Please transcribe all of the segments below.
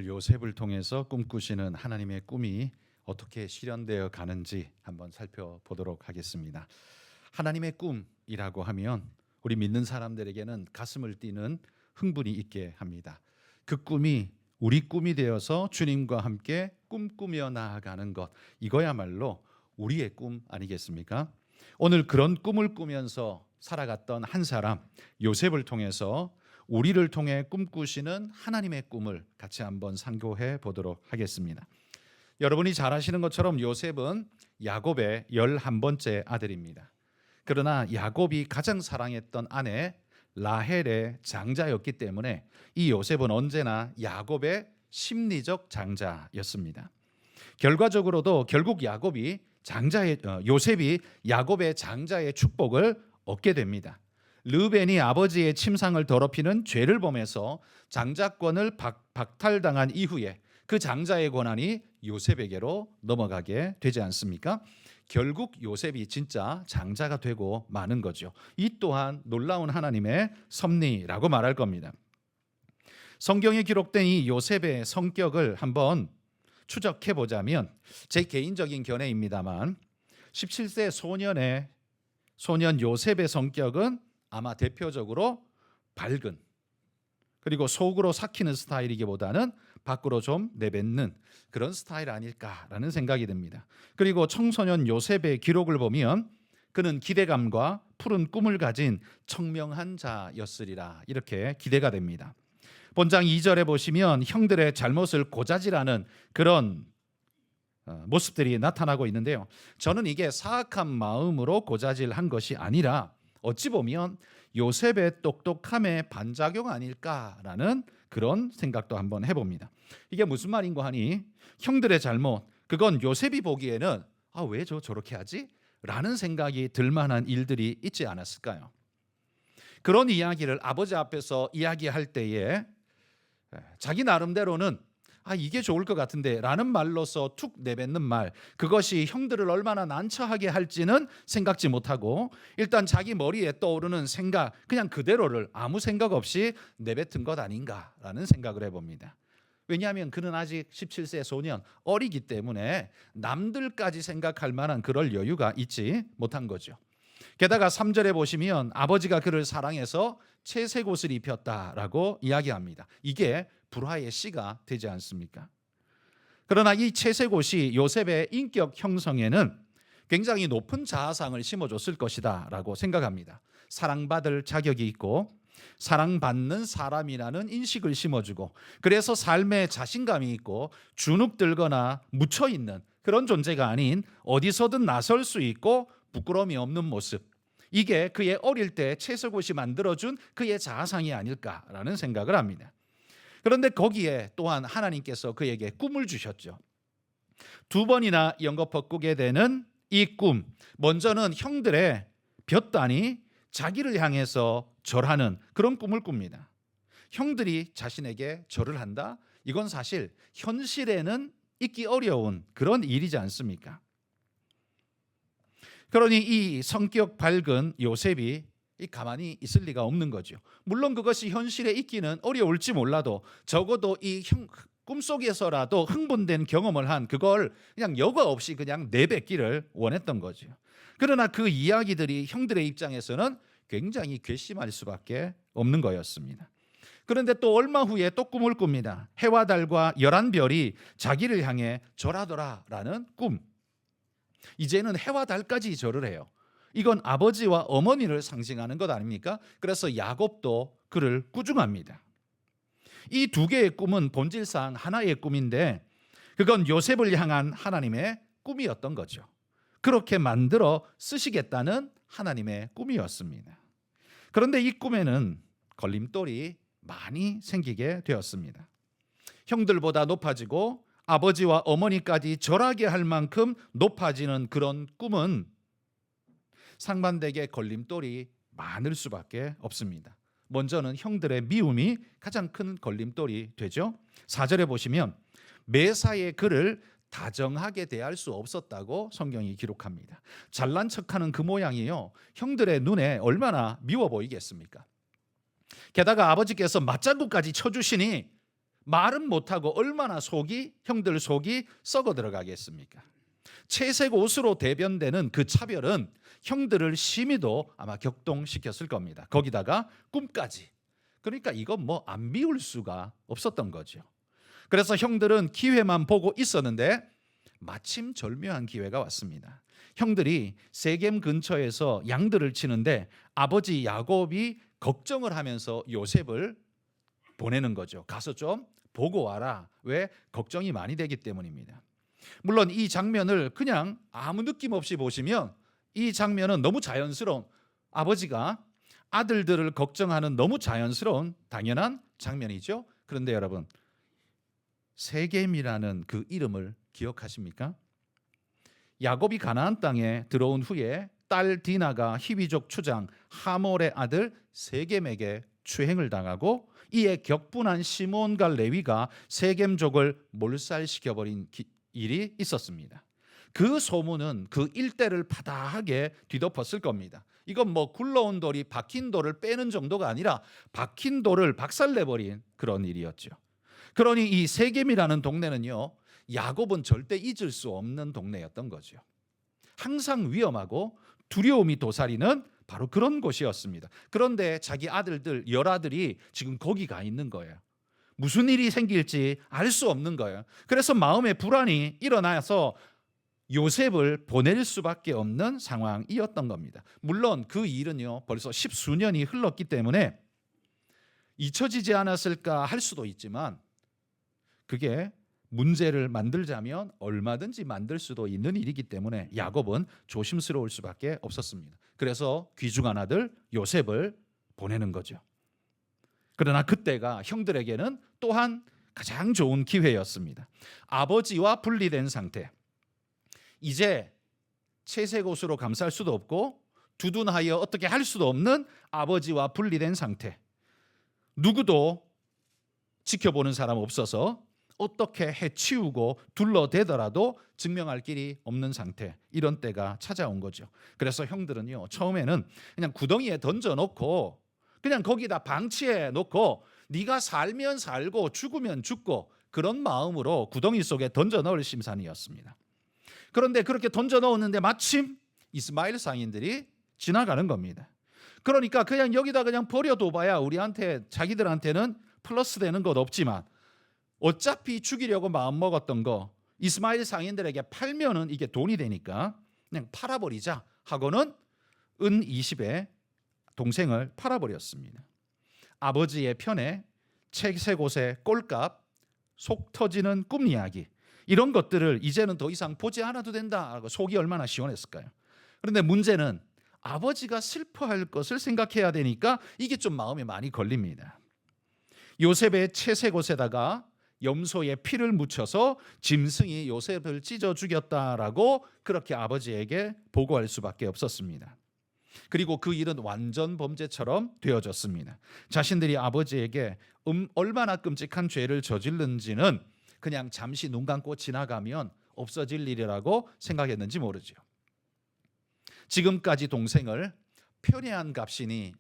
오늘 요셉을 통해서 꿈꾸시는 하나님의 꿈이 어떻게 실현되어 가는지 한번 살펴보도록 하겠습니다. 하나님의 꿈이라고 하면 우리 믿는 사람들에게는 가슴을 뛰는 흥분이 있게 합니다. 그 꿈이 우리 꿈이 되어서 주님과 함께 꿈꾸며 나아가는 것, 이거야말로 우리의 꿈 아니겠습니까? 오늘 그런 꿈을 꾸면서 살아갔던 한 사람, 요셉을 통해서 우리를 통해 꿈꾸시는 하나님의 꿈을 같이 한번 상고해 보도록 하겠습니다. 여러분이 잘 아시는 것처럼 요셉은 야곱의 11번째 아들입니다. 그러나 야곱이 가장 사랑했던 아내 라헬의 장자였기 때문에 이 요셉은 언제나 야곱의 심리적 장자였습니다. 결과적으로도 결국 요셉이 야곱의 장자의 축복을 얻게 됩니다. 르벤이 아버지의 침상을 더럽히는 죄를 범해서 장자권을 박탈당한 이후에 그 장자의 권한이 요셉에게로 넘어가게 되지 않습니까? 결국 요셉이 진짜 장자가 되고 마는 거죠. 이 또한 놀라운 하나님의 섭리라고 말할 겁니다. 성경에 기록된 이 요셉의 성격을 한번 추적해 보자면, 제 개인적인 견해입니다만 17세 소년 요셉의 성격은 아마 대표적으로 밝은, 그리고 속으로 삭히는 스타일이기보다는 밖으로 좀 내뱉는 그런 스타일 아닐까라는 생각이 듭니다. 그리고 청소년 요셉의 기록을 보면 그는 기대감과 푸른 꿈을 가진 청명한 자였으리라, 이렇게 기대가 됩니다. 본장 2절에 보시면 형들의 잘못을 고자질하는 그런 모습들이 나타나고 있는데요. 저는 이게 사악한 마음으로 고자질한 것이 아니라 어찌 보면 요셉의 똑똑함의 반작용 아닐까라는 그런 생각도 한번 해봅니다. 이게 무슨 말인고 하니, 형들의 잘못, 그건 요셉이 보기에는 왜 저렇게 하지? 라는 생각이 들 만한 일들이 있지 않았을까요? 그런 이야기를 아버지 앞에서 이야기할 때에 자기 나름대로는 이게 좋을 것 같은데 라는 말로서 툭 내뱉는 말, 그것이 형들을 얼마나 난처하게 할지는 생각지 못하고 일단 자기 머리에 떠오르는 생각, 그냥 그대로를 아무 생각 없이 내뱉은 것 아닌가라는 생각을 해봅니다. 왜냐하면 그는 아직 17세 소년, 어리기 때문에 남들까지 생각할 만한 그럴 여유가 있지 못한 거죠. 게다가 3절에 보시면 아버지가 그를 사랑해서 채색 옷을 입혔다라고 이야기합니다. 이게 불화의 씨가 되지 않습니까? 그러나 이 채색 옷이 요셉의 인격 형성에는 굉장히 높은 자아상을 심어줬을 것이다 라고 생각합니다. 사랑받을 자격이 있고 사랑받는 사람이라는 인식을 심어주고, 그래서 삶에 자신감이 있고 주눅들거나 묻혀있는 그런 존재가 아닌 어디서든 나설 수 있고 부끄러움이 없는 모습, 이게 그의 어릴 때 채색 옷이 만들어준 그의 자아상이 아닐까라는 생각을 합니다. 그런데 거기에 또한 하나님께서 그에게 꿈을 주셨죠. 2번이나 연거벗고 되는 이 꿈, 먼저는 형들의 볕단이 자기를 향해서 절하는 그런 꿈을 꿉니다. 형들이 자신에게 절을 한다? 이건 사실 현실에는 있기 어려운 그런 일이지 않습니까? 그러니 이 성격 밝은 요셉이 가만히 있을 리가 없는 거죠. 물론 그것이 현실에 있기는 어려울지 몰라도 적어도 이 꿈속에서라도 흥분된 경험을 한 그걸 그냥 여과 없이 그냥 내뱉기를 원했던 거죠. 그러나 그 이야기들이 형들의 입장에서는 굉장히 괘씸할 수밖에 없는 거였습니다. 그런데 또 얼마 후에 또 꿈을 꿉니다. 해와 달과 11별이 자기를 향해 절하더라라는 꿈. 이제는 해와 달까지 절을 해요. 이건 아버지와 어머니를 상징하는 것 아닙니까? 그래서 야곱도 그를 꾸중합니다. 이 두 개의 꿈은 본질상 하나의 꿈인데 그건 요셉을 향한 하나님의 꿈이었던 거죠. 그렇게 만들어 쓰시겠다는 하나님의 꿈이었습니다. 그런데 이 꿈에는 걸림돌이 많이 생기게 되었습니다. 형들보다 높아지고 아버지와 어머니까지 절하게 할 만큼 높아지는 그런 꿈은 상반되게 걸림돌이 많을 수밖에 없습니다. 먼저는 형들의 미움이 가장 큰 걸림돌이 되죠. 4절에 보시면 매사에 그를 다정하게 대할 수 없었다고 성경이 기록합니다. 잘난 척하는 그 모양이요, 형들의 눈에 얼마나 미워 보이겠습니까? 게다가 아버지께서 맞장구까지 쳐주시니 말은 못하고 얼마나 형들 속이 썩어 들어가겠습니까? 채색 옷으로 대변되는 그 차별은 형들을 심히도 아마 격동시켰을 겁니다. 거기다가 꿈까지. 그러니까 이건 뭐 안 비울 수가 없었던 거죠. 그래서 형들은 기회만 보고 있었는데 마침 절묘한 기회가 왔습니다. 형들이 세겜 근처에서 양들을 치는데 아버지 야곱이 걱정을 하면서 요셉을 보내는 거죠. 가서 좀 보고 와라. 왜? 걱정이 많이 되기 때문입니다. 물론 이 장면을 그냥 아무 느낌 없이 보시면 이 장면은 너무 자연스러운, 아버지가 아들들을 걱정하는 너무 자연스러운 당연한 장면이죠. 그런데 여러분, 세겜이라는 그 이름을 기억하십니까? 야곱이 가나안 땅에 들어온 후에 딸 디나가 히위족 추장 하몰의 아들 세겜에게 추행을 당하고 이에 격분한 시몬과 레위가 세겜족을 몰살시켜버린 일이 있었습니다. 그 소문은 그 일대를 바다하게 뒤덮었을 겁니다. 이건 뭐 굴러온 돌이 박힌 돌을 빼는 정도가 아니라 박힌 돌을 박살내버린 그런 일이었죠. 그러니 이 세겜이라는 동네는요, 야곱은 절대 잊을 수 없는 동네였던 거죠. 항상 위험하고 두려움이 도사리는 바로 그런 곳이었습니다. 그런데 자기 아들들, 열아들이 지금 거기 가 있는 거예요. 무슨 일이 생길지 알 수 없는 거예요. 그래서 마음의 불안이 일어나서 요셉을 보낼 수밖에 없는 상황이었던 겁니다. 물론 그 일은요, 벌써 십수년이 흘렀기 때문에 잊혀지지 않았을까 할 수도 있지만 그게 문제를 만들자면 얼마든지 만들 수도 있는 일이기 때문에 야곱은 조심스러울 수밖에 없었습니다. 그래서 귀중한 아들 요셉을 보내는 거죠. 그러나 그때가 형들에게는 또한 가장 좋은 기회였습니다. 아버지와 분리된 상태. 이제 채색 옷으로 감쌀 수도 없고 두둔하여 어떻게 할 수도 없는 아버지와 분리된 상태. 누구도 지켜보는 사람 없어서 어떻게 해치우고 둘러대더라도 증명할 길이 없는 상태, 이런 때가 찾아온 거죠. 그래서 형들은요, 처음에는 그냥 구덩이에 던져놓고 그냥 거기다 방치해 놓고 네가 살면 살고 죽으면 죽고 그런 마음으로 구덩이 속에 던져 넣을 심산이었습니다. 그런데 그렇게 던져 넣었는데 마침 이스마엘 상인들이 지나가는 겁니다. 그러니까 그냥 여기다 그냥 버려둬봐야 우리한테, 자기들한테는 플러스 되는 것 없지만 어차피 죽이려고 마음먹었던 거 이스마엘 상인들에게 팔면은 이게 돈이 되니까 그냥 팔아버리자 하고는 은 20에 동생을 팔아버렸습니다. 아버지의 편에 채색 옷의 꼴값, 속 터지는 꿈 이야기, 이런 것들을 이제는 더 이상 보지 않아도 된다 하고 속이 얼마나 시원했을까요? 그런데 문제는 아버지가 슬퍼할 것을 생각해야 되니까 이게 좀 마음에 많이 걸립니다. 요셉의 채색 옷에다가 염소의 피를 묻혀서 짐승이 요셉을 찢어 죽였다라고 그렇게 아버지에게 보고할 수밖에 없었습니다. 그리고 그 일은 완전 범죄처럼 되어졌습니다. 자신들이 아버지에게 얼마나 끔찍한 죄를 저질른지는 그냥 잠시 눈 감고 지나가면 없어질 일이라고 생각했는지 모르죠. 지금까지 동생을 편애한 값이니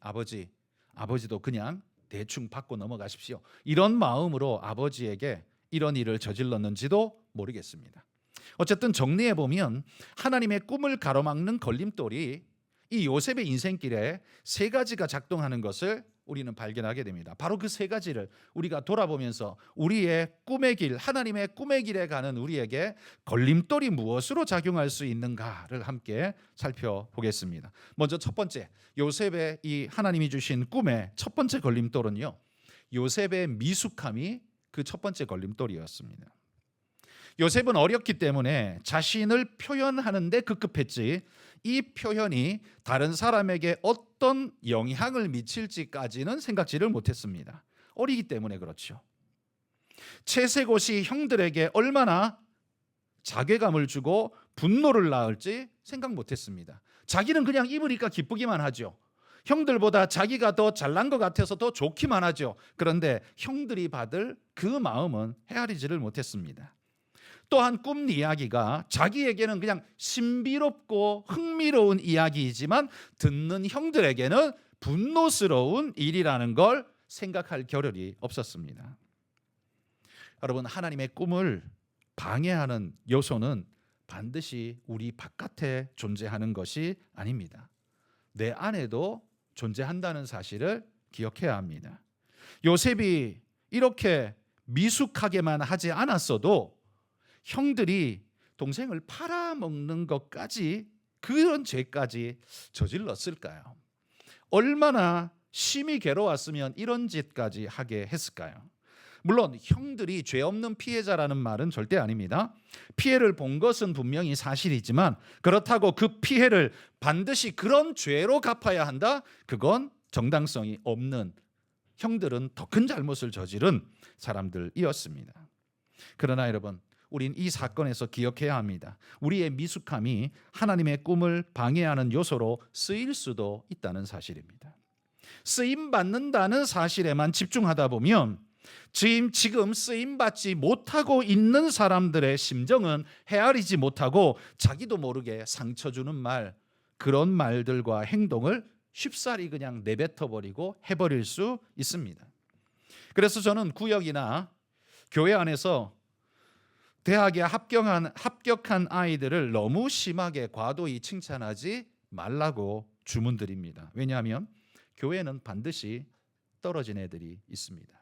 아버지도 그냥 대충 받고 넘어가십시오, 이런 마음으로 아버지에게 이런 일을 저질렀는지도 모르겠습니다. 어쨌든 정리해 보면 하나님의 꿈을 가로막는 걸림돌이 이 요셉의 인생길에 세 가지가 작동하는 것을 우리는 발견하게 됩니다. 바로 그 세 가지를 우리가 돌아보면서 우리의 꿈의 길, 하나님의 꿈의 길에 가는 우리에게 걸림돌이 무엇으로 작용할 수 있는가를 함께 살펴보겠습니다. 먼저 첫 번째, 요셉의 이 하나님이 주신 꿈의 첫 번째 걸림돌은요, 요셉의 미숙함이 그 첫 번째 걸림돌이었습니다. 요셉은 어렸기 때문에 자신을 표현하는 데 급급했지 이 표현이 다른 사람에게 어떤 영향을 미칠지까지는 생각지를 못했습니다. 어리기 때문에 그렇죠. 채색 옷이 형들에게 얼마나 자괴감을 주고 분노를 낳을지 생각 못했습니다. 자기는 그냥 입으니까 기쁘기만 하죠. 형들보다 자기가 더 잘난 것 같아서 더 좋기만 하죠. 그런데 형들이 받을 그 마음은 헤아리지를 못했습니다. 또한 꿈 이야기가 자기에게는 그냥 신비롭고 흥미로운 이야기이지만 듣는 형들에게는 분노스러운 일이라는 걸 생각할 겨를이 없었습니다. 여러분, 하나님의 꿈을 방해하는 요소는 반드시 우리 바깥에 존재하는 것이 아닙니다. 내 안에도 존재한다는 사실을 기억해야 합니다. 요셉이 이렇게 미숙하게만 하지 않았어도 형들이 동생을 팔아먹는 것까지, 그런 죄까지 저질렀을까요? 얼마나 심히 괴로웠으면 이런 짓까지 하게 했을까요? 물론 형들이 죄 없는 피해자라는 말은 절대 아닙니다. 피해를 본 것은 분명히 사실이지만 그렇다고 그 피해를 반드시 그런 죄로 갚아야 한다? 그건 정당성이 없는, 형들은 더 큰 잘못을 저지른 사람들이었습니다. 그러나 여러분, 우린 이 사건에서 기억해야 합니다. 우리의 미숙함이 하나님의 꿈을 방해하는 요소로 쓰일 수도 있다는 사실입니다. 쓰임받는다는 사실에만 집중하다 보면 지금 쓰임받지 못하고 있는 사람들의 심정은 헤아리지 못하고 자기도 모르게 상처 주는 말, 그런 말들과 행동을 쉽사리 그냥 내뱉어버리고 해버릴 수 있습니다. 그래서 저는 구역이나 교회 안에서 대학에 합격한 아이들을 너무 심하게 과도히 칭찬하지 말라고 주문드립니다. 왜냐하면 교회는 반드시 떨어진 애들이 있습니다.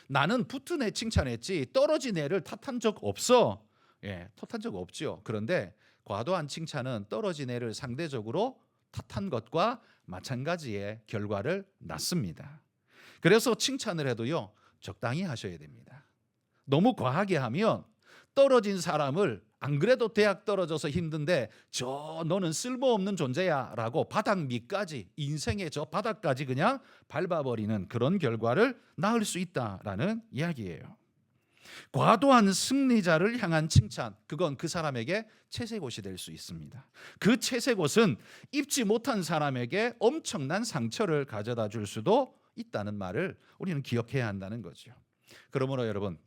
나는 붙은 애 칭찬했지 떨어진 애를 탓한 적 없어. 탓한 적 없죠. 그런데 과도한 칭찬은 떨어진 애를 상대적으로 탓한 것과 마찬가지의 결과를 낳습니다. 그래서 칭찬을 해도요, 적당히 하셔야 됩니다. 너무 과하게 하면 떨어진 사람을, 안 그래도 대학 떨어져서 힘든데 너는 쓸모없는 존재야 라고 바닥 밑까지, 인생의 저 바닥까지 그냥 밟아버리는 그런 결과를 낳을 수 있다라는 이야기예요. 과도한 승리자를 향한 칭찬, 그건 그 사람에게 채색옷이 될 수 있습니다. 그 채색옷은 입지 못한 사람에게 엄청난 상처를 가져다 줄 수도 있다는 말을 우리는 기억해야 한다는 거죠. 그러므로 여러분,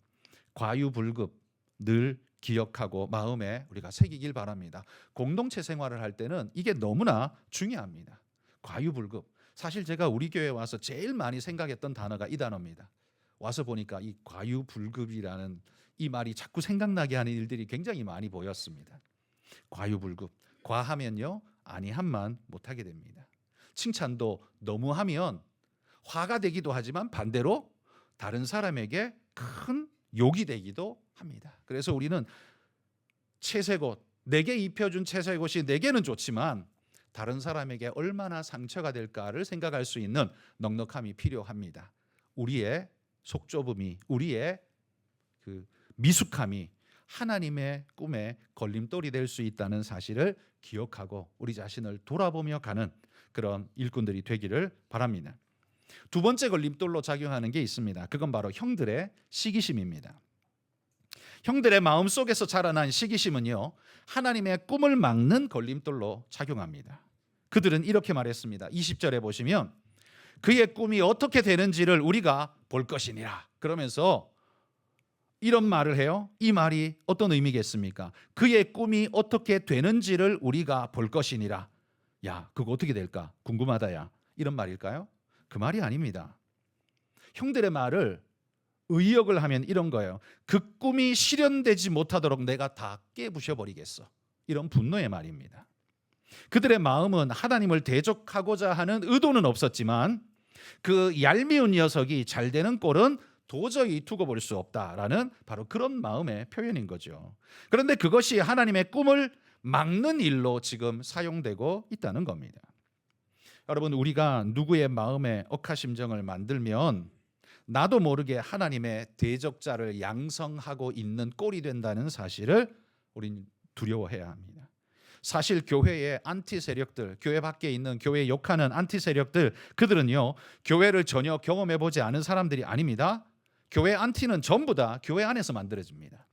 과유불급 늘 기억하고 마음에 우리가 새기길 바랍니다. 공동체 생활을 할 때는 이게 너무나 중요합니다. 과유불급. 사실 제가 우리 교회에 와서 제일 많이 생각했던 단어가 이 단어입니다. 와서 보니까 이 과유불급이라는 이 말이 자꾸 생각나게 하는 일들이 굉장히 많이 보였습니다. 과유불급. 과하면요, 아니함만 못하게 됩니다. 칭찬도 너무하면 화가 되기도 하지만 반대로 다른 사람에게 큰 욕이 되기도 합니다. 그래서 우리는 채색옷, 내게 입혀준 채색옷이 내게는 좋지만 다른 사람에게 얼마나 상처가 될까를 생각할 수 있는 넉넉함이 필요합니다. 우리의 속좁음이, 우리의 그 미숙함이 하나님의 꿈에 걸림돌이 될 수 있다는 사실을 기억하고 우리 자신을 돌아보며 가는 그런 일꾼들이 되기를 바랍니다. 두 번째 걸림돌로 작용하는 게 있습니다. 그건 바로 형들의 시기심입니다. 형들의 마음속에서 자라난 시기심은요, 하나님의 꿈을 막는 걸림돌로 작용합니다. 그들은 이렇게 말했습니다. 20절에 보시면 그의 꿈이 어떻게 되는지를 우리가 볼 것이니라. 그러면서 이런 말을 해요. 이 말이 어떤 의미겠습니까? 그의 꿈이 어떻게 되는지를 우리가 볼 것이니라. 야, 그거 어떻게 될까? 궁금하다 야. 이런 말일까요? 그 말이 아닙니다. 형들의 말을 의역을 하면 이런 거예요. 그 꿈이 실현되지 못하도록 내가 다 깨부셔버리겠어. 이런 분노의 말입니다. 그들의 마음은 하나님을 대적하고자 하는 의도는 없었지만 그 얄미운 녀석이 잘 되는 꼴은 도저히 두고 볼 수 없다라는 바로 그런 마음의 표현인 거죠. 그런데 그것이 하나님의 꿈을 막는 일로 지금 사용되고 있다는 겁니다. 여러분, 우리가 누구의 마음에 억하심정을 만들면 나도 모르게 하나님의 대적자를 양성하고 있는 꼴이 된다는 사실을 우리는 두려워해야 합니다. 사실 교회의 안티 세력들, 교회 밖에 있는 교회 욕하는 안티 세력들, 그들은요, 교회를 전혀 경험해 보지 않은 사람들이 아닙니다. 교회 안티는 전부 다 교회 안에서 만들어집니다.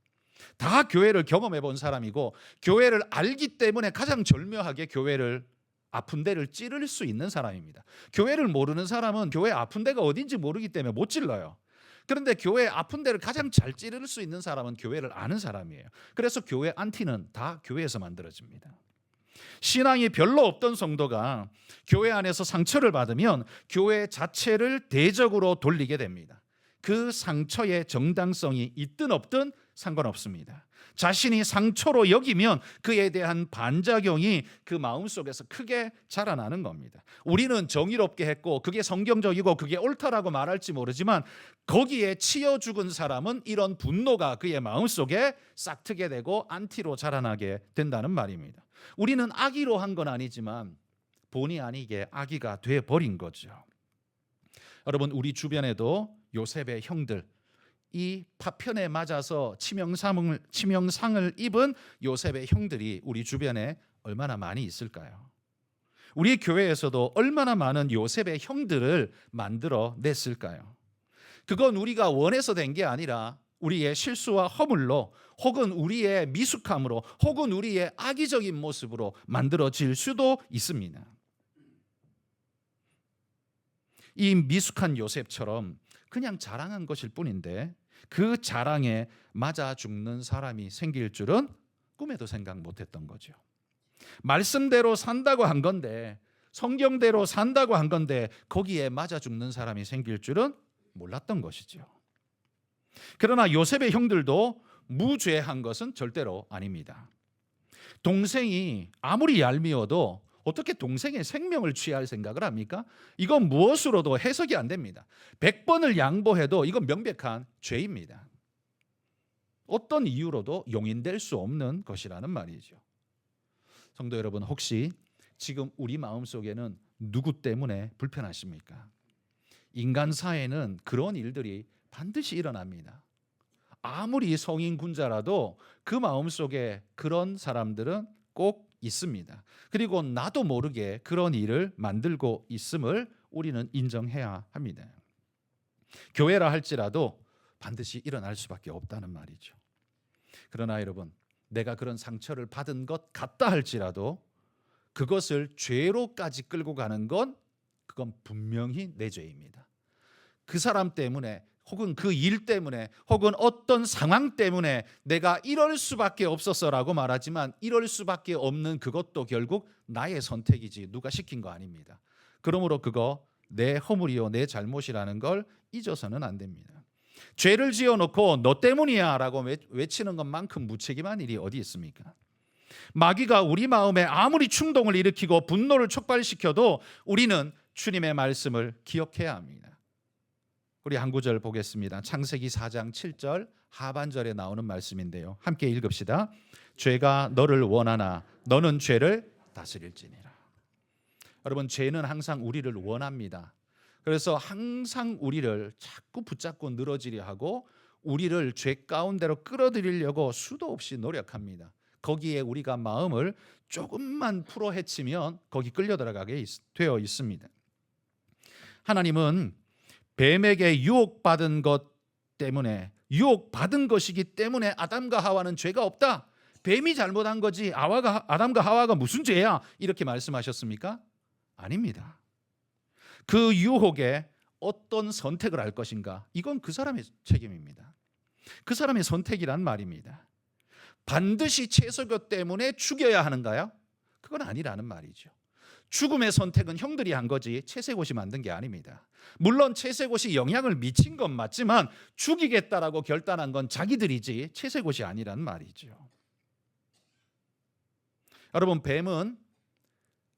다 교회를 경험해 본 사람이고 교회를 알기 때문에 가장 절묘하게 교회를 아픈 데를 찌를 수 있는 사람입니다. 교회를 모르는 사람은 교회 아픈 데가 어딘지 모르기 때문에 못 찔러요. 그런데 교회 아픈 데를 가장 잘 찌를 수 있는 사람은 교회를 아는 사람이에요. 그래서 교회 안티는 다 교회에서 만들어집니다. 신앙이 별로 없던 성도가 교회 안에서 상처를 받으면 교회 자체를 대적으로 돌리게 됩니다. 그 상처의 정당성이 있든 없든 상관없습니다. 자신이 상처로 여기면 그에 대한 반작용이 그 마음속에서 크게 자라나는 겁니다. 우리는 정의롭게 했고 그게 성경적이고 그게 옳다라고 말할지 모르지만 거기에 치여 죽은 사람은 이런 분노가 그의 마음속에 싹트게 되고 안티로 자라나게 된다는 말입니다. 우리는 악의로 한 건 아니지만 본의 아니게 악의가 돼버린 거죠. 여러분, 우리 주변에도 요셉의 형들, 이 파편에 맞아서 치명상을 입은 요셉의 형들이 우리 주변에 얼마나 많이 있을까요? 우리 교회에서도 얼마나 많은 요셉의 형들을 만들어 냈을까요? 그건 우리가 원해서 된 게 아니라 우리의 실수와 허물로 혹은 우리의 미숙함으로 혹은 우리의 악의적인 모습으로 만들어질 수도 있습니다. 이 미숙한 요셉처럼 그냥 자랑한 것일 뿐인데 그 자랑에 맞아 죽는 사람이 생길 줄은 꿈에도 생각 못했던 거죠. 말씀대로 산다고 한 건데, 성경대로 산다고 한 건데 거기에 맞아 죽는 사람이 생길 줄은 몰랐던 것이죠. 그러나 요셉의 형들도 무죄한 것은 절대로 아닙니다. 동생이 아무리 얄미워도 어떻게 동생의 생명을 취할 생각을 합니까? 이건 무엇으로도 해석이 안 됩니다. 100번을 양보해도 이건 명백한 죄입니다. 어떤 이유로도 용인될 수 없는 것이라는 말이죠. 성도 여러분, 혹시 지금 우리 마음속에는 누구 때문에 불편하십니까? 인간 사회는 그런 일들이 반드시 일어납니다. 아무리 성인 군자라도 그 마음속에 그런 사람들은 꼭 있습니다. 그리고 나도 모르게 그런 일을 만들고 있음을 우리는 인정해야 합니다. 교회라 할지라도 반드시 일어날 수밖에 없다는 말이죠. 그러나 여러분, 내가 그런 상처를 받은 것 같다 할지라도 그것을 죄로까지 끌고 가는 건 그건 분명히 내 죄입니다. 그 사람 때문에 혹은 그 일 때문에 혹은 어떤 상황 때문에 내가 이럴 수밖에 없었어라고 말하지만 이럴 수밖에 없는 그것도 결국 나의 선택이지 누가 시킨 거 아닙니다. 그러므로 그거 내 허물이요 내 잘못이라는 걸 잊어서는 안 됩니다. 죄를 지어놓고 너 때문이야 라고 외치는 것만큼 무책임한 일이 어디 있습니까? 마귀가 우리 마음에 아무리 충동을 일으키고 분노를 촉발시켜도 우리는 주님의 말씀을 기억해야 합니다. 우리 한 구절 보겠습니다. 창세기 4장 7절 하반절에 나오는 말씀인데요. 함께 읽읍시다. 죄가 너를 원하나 너는 죄를 다스릴지니라. 여러분, 죄는 항상 우리를 원합니다. 그래서 항상 우리를 자꾸 붙잡고 늘어지려 하고 우리를 죄 가운데로 끌어들이려고 수도 없이 노력합니다. 거기에 우리가 마음을 조금만 풀어 헤치면 거기 끌려 들어가게 되어 있습니다. 하나님은 뱀에게 유혹받은 것 때문에 유혹받은 것이기 때문에 아담과 하와는 죄가 없다. 뱀이 잘못한 거지 아담과 하와가 무슨 죄야? 이렇게 말씀하셨습니까? 아닙니다. 그 유혹에 어떤 선택을 할 것인가? 이건 그 사람의 책임입니다. 그 사람의 선택이란 말입니다. 반드시 채소교 때문에 죽여야 하는가요? 그건 아니라는 말이죠. 죽음의 선택은 형들이 한 거지 채색옷이 만든 게 아닙니다. 물론 채색옷이 영향을 미친 건 맞지만 죽이겠다라고 결단한 건 자기들이지 채색옷이 아니란 말이죠. 여러분, 뱀은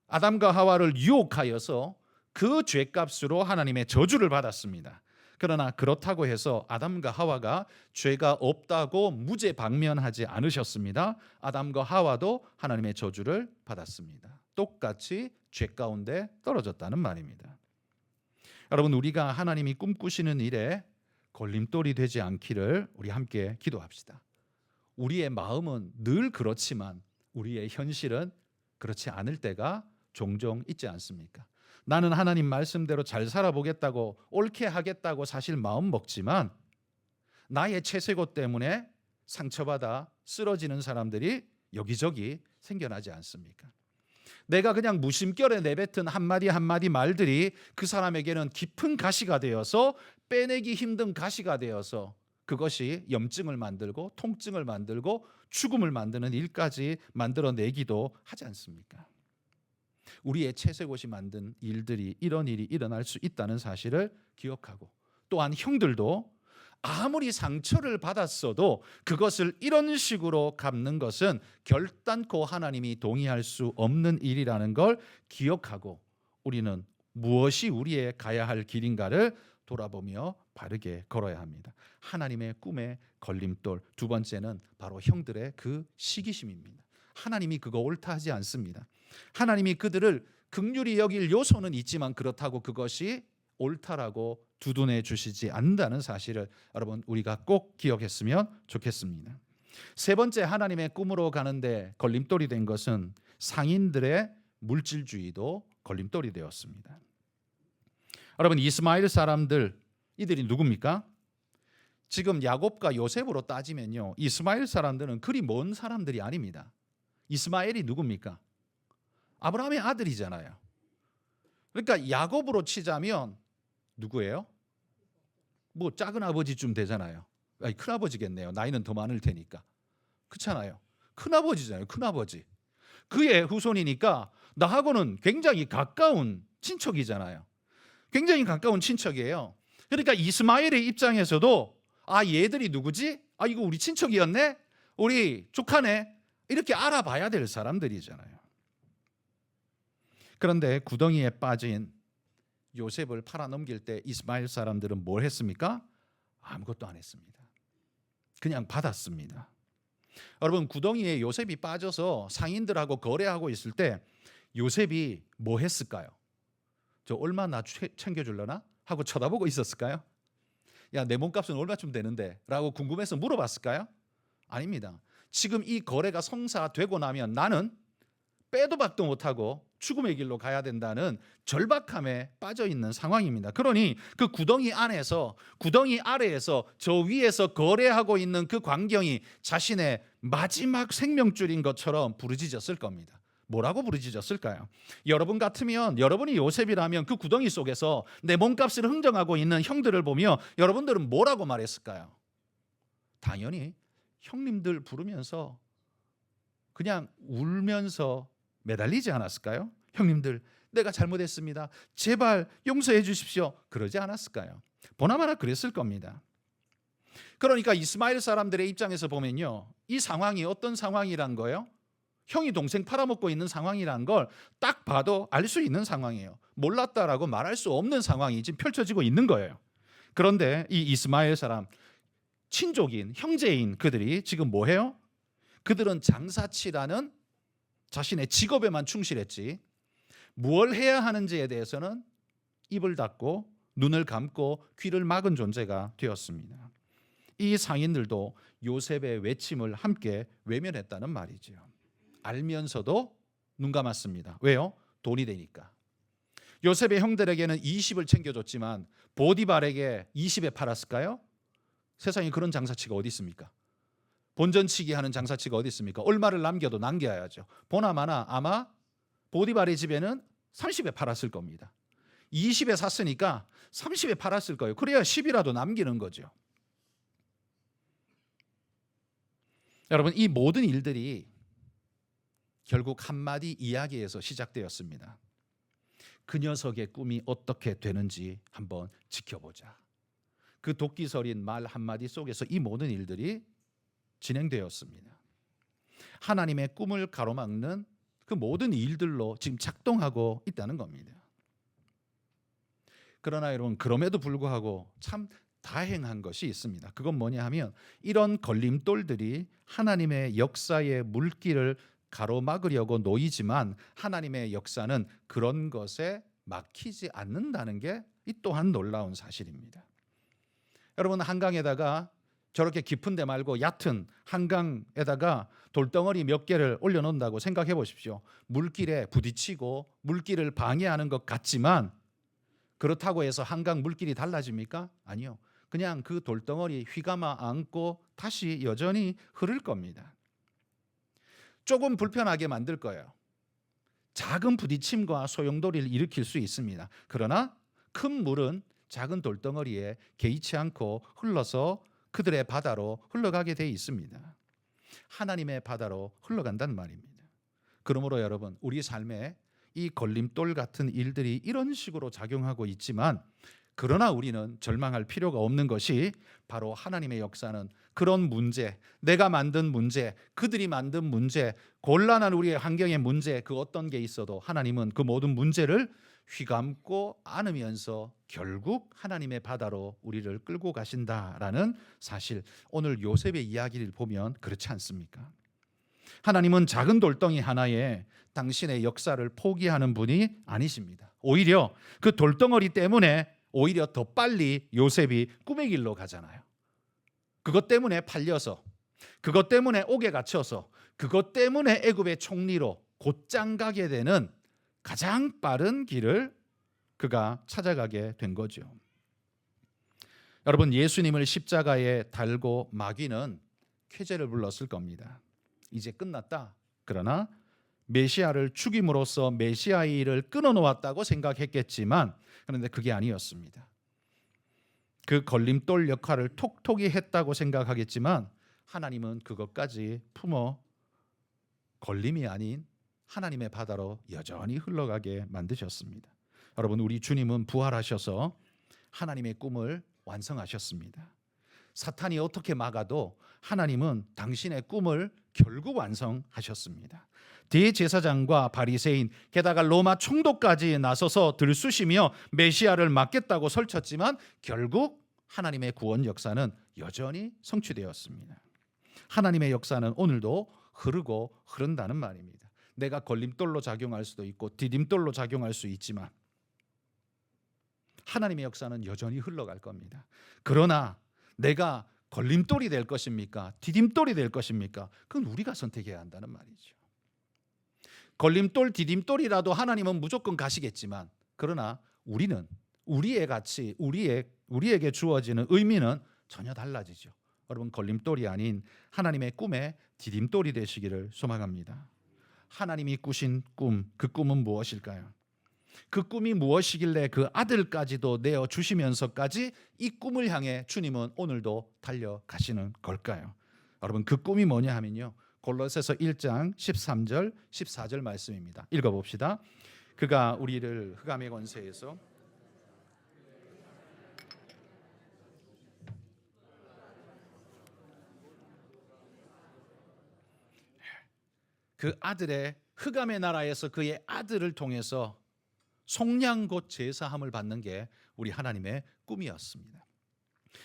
아담과 하와를 유혹하여서 그 죄값으로 하나님의 저주를 받았습니다. 그러나 그렇다고 해서 아담과 하와가 죄가 없다고 무죄 방면하지 않으셨습니다. 아담과 하와도 하나님의 저주를 받았습니다. 똑같이 죄 가운데 떨어졌다는 말입니다. 여러분, 우리가 하나님이 꿈꾸시는 일에 걸림돌이 되지 않기를 우리 함께 기도합시다. 우리의 마음은 늘 그렇지만 우리의 현실은 그렇지 않을 때가 종종 있지 않습니까? 나는 하나님 말씀대로 잘 살아보겠다고 옳게 하겠다고 사실 마음 먹지만 나의 채색옷 때문에 상처받아 쓰러지는 사람들이 여기저기 생겨나지 않습니까? 내가 그냥 무심결에 내뱉은 한마디 한마디 말들이 그 사람에게는 깊은 가시가 되어서 빼내기 힘든 가시가 되어서 그것이 염증을 만들고 통증을 만들고 죽음을 만드는 일까지 만들어내기도 하지 않습니까? 우리의 채색옷이 만든 일들이 이런 일이 일어날 수 있다는 사실을 기억하고 또한 형들도 아무리 상처를 받았어도 그것을 이런 식으로 갚는 것은 결단코 하나님이 동의할 수 없는 일이라는 걸 기억하고 우리는 무엇이 우리의 가야 할 길인가를 돌아보며 바르게 걸어야 합니다. 하나님의 꿈의 걸림돌 두 번째는 바로 형들의 그 시기심입니다. 하나님이 그거 옳다 하지 않습니다. 하나님이 그들을 긍휼히 여길 요소는 있지만 그렇다고 그것이 옳다라고 두둔해 주시지 않는다는 사실을 여러분 우리가 꼭 기억했으면 좋겠습니다. 세 번째 하나님의 꿈으로 가는데 걸림돌이 된 것은 상인들의 물질주의도 걸림돌이 되었습니다. 여러분 이스마엘 사람들 이들이 누굽니까? 지금 야곱과 요셉으로 따지면요, 이스마엘 사람들은 그리 먼 사람들이 아닙니다. 이스마엘이 누굽니까? 아브라함의 아들이잖아요. 그러니까 야곱으로 치자면 누구예요? 뭐 작은 아버지쯤 되잖아요. 아니, 큰 아버지겠네요. 나이는 더 많을 테니까. 그렇잖아요. 큰 아버지잖아요. 큰 아버지. 그의 후손이니까 나하고는 굉장히 가까운 친척이잖아요. 굉장히 가까운 친척이에요. 그러니까 이스마엘의 입장에서도 얘들이 누구지? 이거 우리 친척이었네? 우리 조카네? 이렇게 알아봐야 될 사람들이잖아요. 그런데 구덩이에 빠진 요셉을 팔아넘길 때 이스마엘 사람들은 뭘 했습니까? 아무것도 안 했습니다. 그냥 받았습니다. 여러분 구덩이에 요셉이 빠져서 상인들하고 거래하고 있을 때 요셉이 뭐 했을까요? 저 얼마 나 챙겨줄려나? 하고 쳐다보고 있었을까요? 야, 내 몸값은 얼마쯤 되는데? 라고 궁금해서 물어봤을까요? 아닙니다. 지금 이 거래가 성사되고 나면 나는 빼도 박도 못하고 죽음의 길로 가야 된다는 절박함에 빠져 있는 상황입니다. 그러니 그 구덩이 안에서, 구덩이 아래에서, 저 위에서 거래하고 있는 그 광경이 자신의 마지막 생명줄인 것처럼 부르짖었을 겁니다. 뭐라고 부르짖었을까요? 여러분 같으면, 여러분이 요셉이라면 그 구덩이 속에서 내 몸값을 흥정하고 있는 형들을 보며 여러분들은 뭐라고 말했을까요? 당연히 형님들 부르면서 그냥 울면서 매달리지 않았을까요? 형님들, 내가 잘못했습니다. 제발 용서해 주십시오. 그러지 않았을까요? 보나마나 그랬을 겁니다. 그러니까 이스마엘 사람들의 입장에서 보면요, 이 상황이 어떤 상황이란 거예요? 형이 동생 팔아먹고 있는 상황이란 걸 딱 봐도 알 수 있는 상황이에요. 몰랐다라고 말할 수 없는 상황이 지금 펼쳐지고 있는 거예요. 그런데 이 이스마엘 사람, 친족인, 형제인 그들이 지금 뭐 해요? 그들은 장사치라는 자신의 직업에만 충실했지 무엇을 해야 하는지에 대해서는 입을 닫고 눈을 감고 귀를 막은 존재가 되었습니다. 이 상인들도 요셉의 외침을 함께 외면했다는 말이죠. 알면서도 눈 감았습니다. 왜요? 돈이 되니까. 요셉의 형들에게는 20을 챙겨줬지만 보디발에게 20에 팔았을까요? 세상에 그런 장사치가 어디 있습니까? 본전치기 하는 장사치가 어디 있습니까? 얼마를 남겨도 남겨야죠. 보나마나 아마 보디발의 집에는 30에 팔았을 겁니다. 20에 샀으니까 30에 팔았을 거예요. 그래야 10이라도 남기는 거죠. 여러분, 이 모든 일들이 결국 한마디 이야기에서 시작되었습니다. 그 녀석의 꿈이 어떻게 되는지 한번 지켜보자. 그 도끼서린 말 한마디 속에서 이 모든 일들이 진행되었습니다. 하나님의 꿈을 가로막는 그 모든 일들로 지금 작동하고 있다는 겁니다. 그러나 여러분, 그럼에도 불구하고 참 다행한 것이 있습니다. 그건 뭐냐 하면 이런 걸림돌들이 하나님의 역사의 물길을 가로막으려고 놓이지만 하나님의 역사는 그런 것에 막히지 않는다는 게 이 또한 놀라운 사실입니다. 여러분, 한강에다가 저렇게 깊은 데 말고 얕은 한강에다가 돌덩어리 몇 개를 올려놓는다고 생각해 보십시오. 물길에 부딪히고 물길을 방해하는 것 같지만 그렇다고 해서 한강 물길이 달라집니까? 아니요. 그냥 그 돌덩어리 휘감아 안고 다시 여전히 흐를 겁니다. 조금 불편하게 만들 거예요. 작은 부딪힘과 소용돌이를 일으킬 수 있습니다. 그러나 큰 물은 작은 돌덩어리에 개의치 않고 흘러서 그들의 바다로 흘러가게 돼 있습니다. 하나님의 바다로 흘러간단 말입니다. 그러므로 여러분, 우리 삶에 이 걸림돌 같은 일들이 이런 식으로 작용하고 있지만 그러나 우리는 절망할 필요가 없는 것이 바로 하나님의 역사는 그런 문제, 내가 만든 문제, 그들이 만든 문제, 곤란한 우리의 환경의 문제, 그 어떤 게 있어도 하나님은 그 모든 문제를 휘감고 안으면서 결국 하나님의 바다로 우리를 끌고 가신다라는 사실, 오늘 요셉의 이야기를 보면 그렇지 않습니까? 하나님은 작은 돌덩이 하나에 당신의 역사를 포기하는 분이 아니십니다. 오히려 그 돌덩어리 때문에 오히려 더 빨리 요셉이 꿈의 길로 가잖아요. 그것 때문에 팔려서, 그것 때문에 옥에 갇혀서, 그것 때문에 애굽의 총리로 곧장 가게 되는 가장 빠른 길을 그가 찾아가게 된 거죠. 여러분, 예수님을 십자가에 달고 마귀는 쾌재를 불렀을 겁니다. 이제 끝났다. 그러나 메시아를 죽임으로써 메시아의 일을 끊어놓았다고 생각했겠지만, 그런데 그게 아니었습니다. 그 걸림돌 역할을 톡톡히 했다고 생각하겠지만 하나님은 그것까지 품어 걸림이 아닌 하나님의 바다로 여전히 흘러가게 만드셨습니다. 여러분, 우리 주님은 부활하셔서 하나님의 꿈을 완성하셨습니다. 사탄이 어떻게 막아도 하나님은 당신의 꿈을 결국 완성하셨습니다. 대제사장과 바리새인, 게다가 로마 총독까지 나서서 들쑤시며 메시아를 막겠다고 설쳤지만 결국 하나님의 구원 역사는 여전히 성취되었습니다. 하나님의 역사는 오늘도 흐르고 흐른다는 말입니다. 내가 걸림돌로 작용할 수도 있고 디딤돌로 작용할 수 있지만 하나님의 역사는 여전히 흘러갈 겁니다. 그러나 내가 걸림돌이 될 것입니까? 디딤돌이 될 것입니까? 그건 우리가 선택해야 한다는 말이죠. 걸림돌, 디딤돌이라도 하나님은 무조건 가시겠지만, 그러나 우리는 우리의 가치, 우리에게 주어지는 의미는 전혀 달라지죠. 여러분, 걸림돌이 아닌 하나님의 꿈의 디딤돌이 되시기를 소망합니다. 하나님이 꾸신 꿈, 그 꿈은 무엇일까요? 그 꿈이 무엇이길래 그 아들까지도 내어주시면서까지 이 꿈을 향해 주님은 오늘도 달려가시는 걸까요? 여러분, 그 꿈이 뭐냐 하면요, 골로새서 1장 13절 14절 말씀입니다. 읽어봅시다. 그가 우리를 흑암의 권세에서 그 아들의 흑암의 나라에서 그의 아들을 통해서 속량 곧 제사함을 받는 게 우리 하나님의 꿈이었습니다.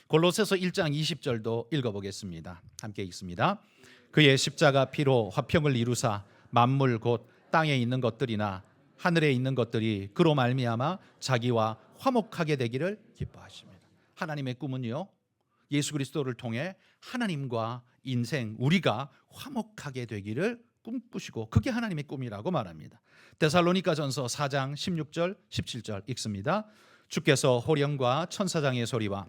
골로새서 1장 20절도 읽어보겠습니다. 함께 읽습니다. 그의 십자가 피로 화평을 이루사 만물 곧 땅에 있는 것들이나 하늘에 있는 것들이 그로 말미암아 자기와 화목하게 되기를 기뻐하십니다. 하나님의 꿈은요, 예수 그리스도를 통해 하나님과 인생, 우리가 화목하게 되기를 꿈꾸시고, 그게 하나님의 꿈이라고 말합니다. 데살로니가전서 4장 16절 17절 읽습니다. 주께서 호령과 천사장의 소리와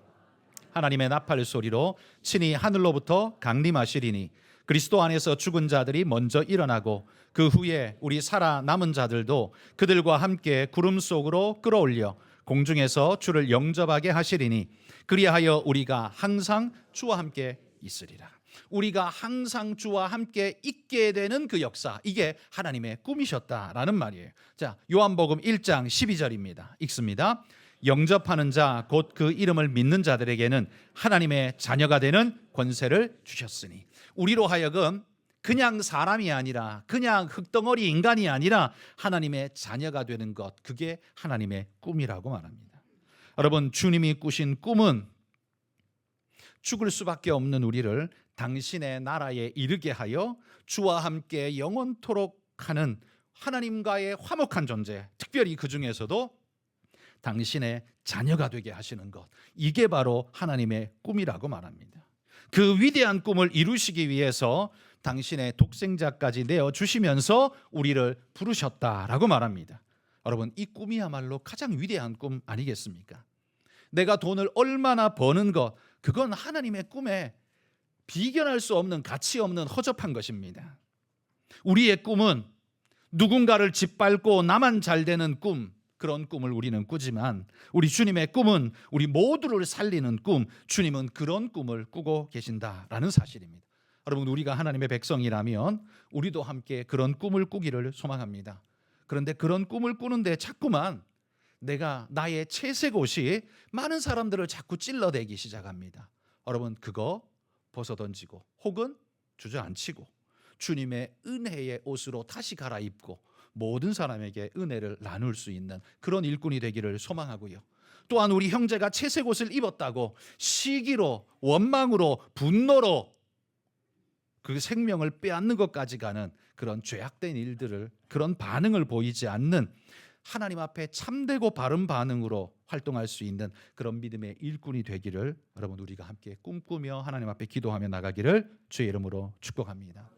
하나님의 나팔 소리로 친히 하늘로부터 강림하시리니 그리스도 안에서 죽은 자들이 먼저 일어나고 그 후에 우리 살아남은 자들도 그들과 함께 구름 속으로 끌어올려 공중에서 주를 영접하게 하시리니 그리하여 우리가 항상 주와 함께 있으리라. 우리가 항상 주와 함께 있게 되는 그 역사, 이게 하나님의 꿈이셨다라는 말이에요. 자, 요한복음 1장 12절입니다. 읽습니다. 영접하는 자 곧 그 이름을 믿는 자들에게는 하나님의 자녀가 되는 권세를 주셨으니, 우리로 하여금 그냥 사람이 아니라 그냥 흙덩어리 인간이 아니라 하나님의 자녀가 되는 것, 그게 하나님의 꿈이라고 말합니다. 여러분, 주님이 꾸신 꿈은 죽을 수밖에 없는 우리를 당신의 나라에 이르게 하여 주와 함께 영원토록 하는 하나님과의 화목한 존재, 특별히 그 중에서도 당신의 자녀가 되게 하시는 것, 이게 바로 하나님의 꿈이라고 말합니다. 그 위대한 꿈을 이루시기 위해서 당신의 독생자까지 내어주시면서 우리를 부르셨다라고 말합니다. 여러분, 이 꿈이야말로 가장 위대한 꿈 아니겠습니까? 내가 돈을 얼마나 버는 것, 그건 하나님의 꿈에 비견할 수 없는, 가치 없는 허접한 것입니다. 우리의 꿈은 누군가를 짓밟고 나만 잘 되는 꿈, 그런 꿈을 우리는 꾸지만 우리 주님의 꿈은 우리 모두를 살리는 꿈, 주님은 그런 꿈을 꾸고 계신다라는 사실입니다. 여러분, 우리가 하나님의 백성이라면 우리도 함께 그런 꿈을 꾸기를 소망합니다. 그런데 그런 꿈을 꾸는데 자꾸만 내가 나의 채색 옷이 많은 사람들을 자꾸 찔러대기 시작합니다. 여러분 그거 벗어던지고 혹은 주저앉히고 주님의 은혜의 옷으로 다시 갈아입고 모든 사람에게 은혜를 나눌 수 있는 그런 일꾼이 되기를 소망하고요. 또한 우리 형제가 채색 옷을 입었다고 시기로 원망으로 분노로 그 생명을 빼앗는 것까지 가는 그런 죄악된 일들을 그런 반응을 보이지 않는 하나님 앞에 참되고 바른 반응으로 활동할 수 있는 그런 믿음의 일꾼이 되기를 여러분 우리가 함께 꿈꾸며 하나님 앞에 기도하며 나가기를 주의 이름으로 축복합니다.